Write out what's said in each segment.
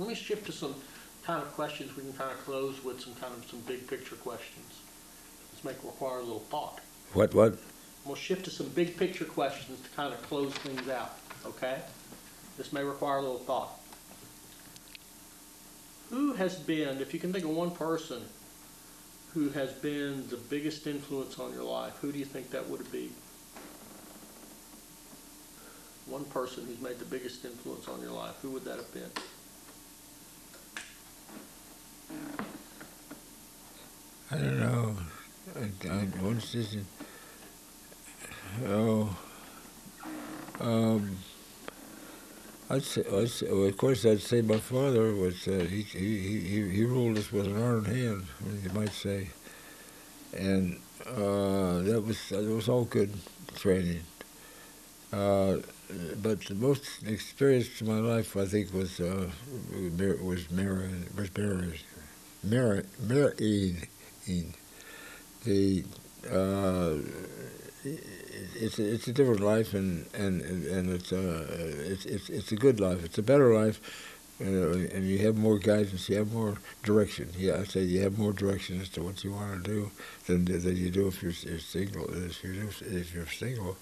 Let me shift to some kind of questions we can kind of close with some big picture questions. This may require a little thought. What? We'll shift to some big picture questions to kind of close things out, okay? This may require a little thought. Who has been, if you can think of one person who has been the biggest influence on your life, who do you think that would be? One person who's made the biggest influence on your life, who would that have been? I don't know. What's this? Oh, well, of course, I'd say my father was. He ruled us with an iron hand, you might say, and that was all good training. But the most experience in my life, I think, was marrying. The it's a different life, and it's a good life. It's a better life, and you have more guidance. You have more direction. Yeah, I say you have more direction as to what you want to do than you do if you're single. If you're single,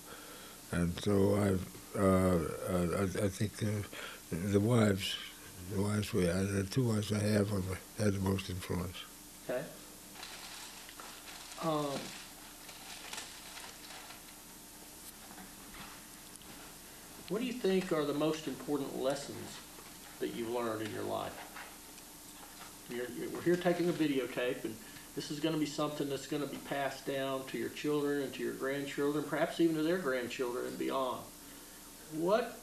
and so I think the two wives I have had the most influence. Okay. What do you think are the most important lessons that you've learned in your life? We're here taking a videotape, and this is going to be something that's going to be passed down to your children and to your grandchildren, perhaps even to their grandchildren and beyond. What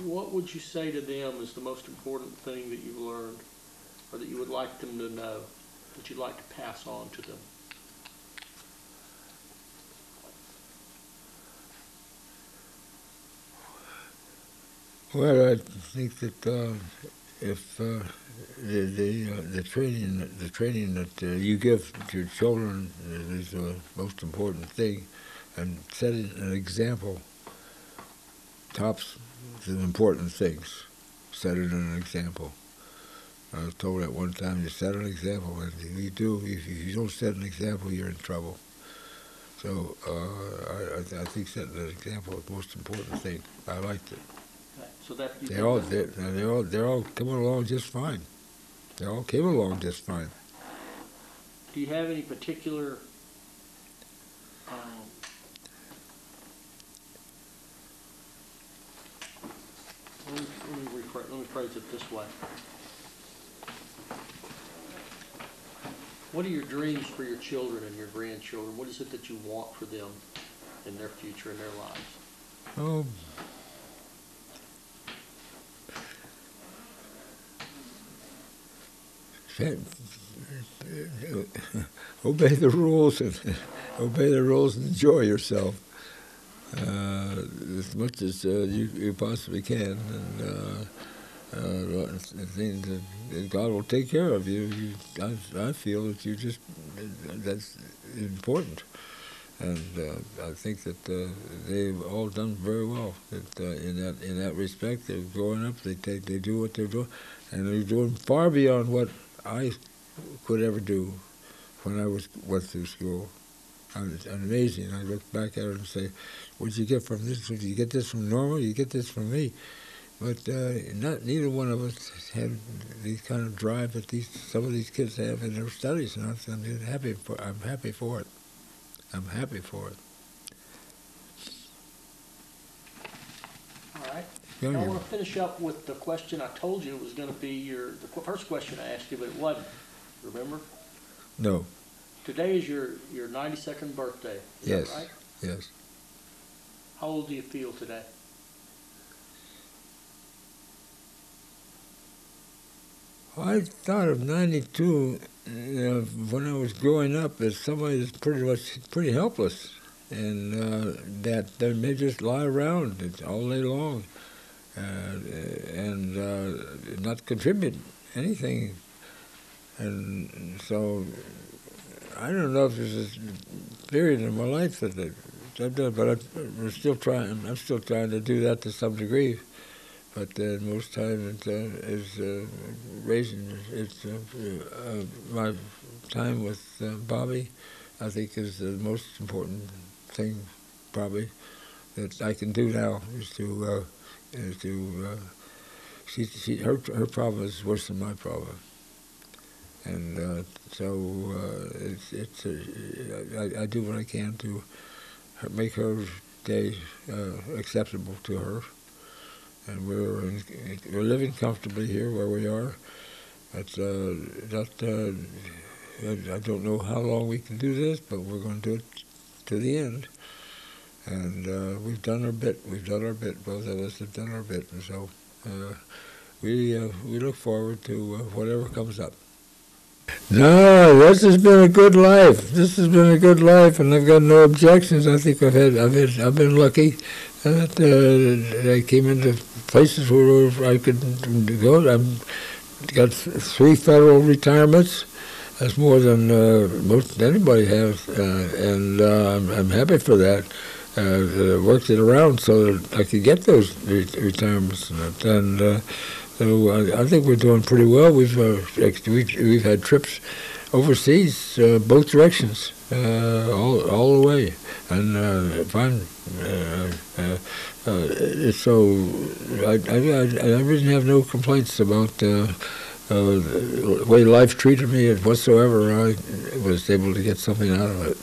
would you say to them is the most important thing that you've learned, or that you would like them to know, that you'd like to pass on to them? Well, I think that if the training that you give to your children is the most important thing, and setting an example tops the important things. Setting an example. I was told at one time, you set an example, and if you don't set an example, you're in trouble. So I think setting an example is the most important thing. I liked it. So that they're all coming along just fine. They all came along just fine. Do you have any particular let me phrase it this way. What are your dreams for your children and your grandchildren? What is it that you want for them in their future, in their lives? Oh, obey the rules and enjoy yourself as much as you possibly can, and God will take care of you. I feel that that's important, and I think that they've all done very well. That in that respect, they're growing up. They do what they're doing, and they're doing far beyond what I could ever do when I went through school. It's amazing. I look back at it and say, what did you get from this? Did you get this from Norma? You get this from me? But neither one of us had the kind of drive that some of these kids have in their studies, and I'm happy for it. I'm happy for it. All right. Now I want to finish up with the question I told you it was going to be the first question I asked you, but it wasn't. Remember? No. Today is your 92nd birthday. Is yes. that right? Yes. How old do you feel today? I thought of 92 when I was growing up as somebody that's pretty helpless, and that they may just lie around all day long and not contribute anything. And so I don't know if there's a period in my life that I've done, but I'm still trying to do that to some degree. but most time it is raising. It's my time with Bobby, I think, is the most important thing probably that I can do now is to her problem is worse than my problem, and so I do what I can to make her day acceptable to her, and we're living comfortably here where we are. It's not. I don't know how long we can do this, but we're going to do it to the end. And we've done our bit. We've done our bit. Both of us have done our bit, and so we look forward to whatever comes up. No, this has been a good life. This has been a good life, and I've got no objections. I think I've been lucky that I came into places where I could go. I've got 3 federal retirements. That's more than most anybody has, and I'm happy for that. Worked it around so that I could get those retirements, and so I think we're doing pretty well. We've had trips overseas, both directions, all the way, and fine. So I really have no complaints about the way life treated me whatsoever. I was able to get something out of it.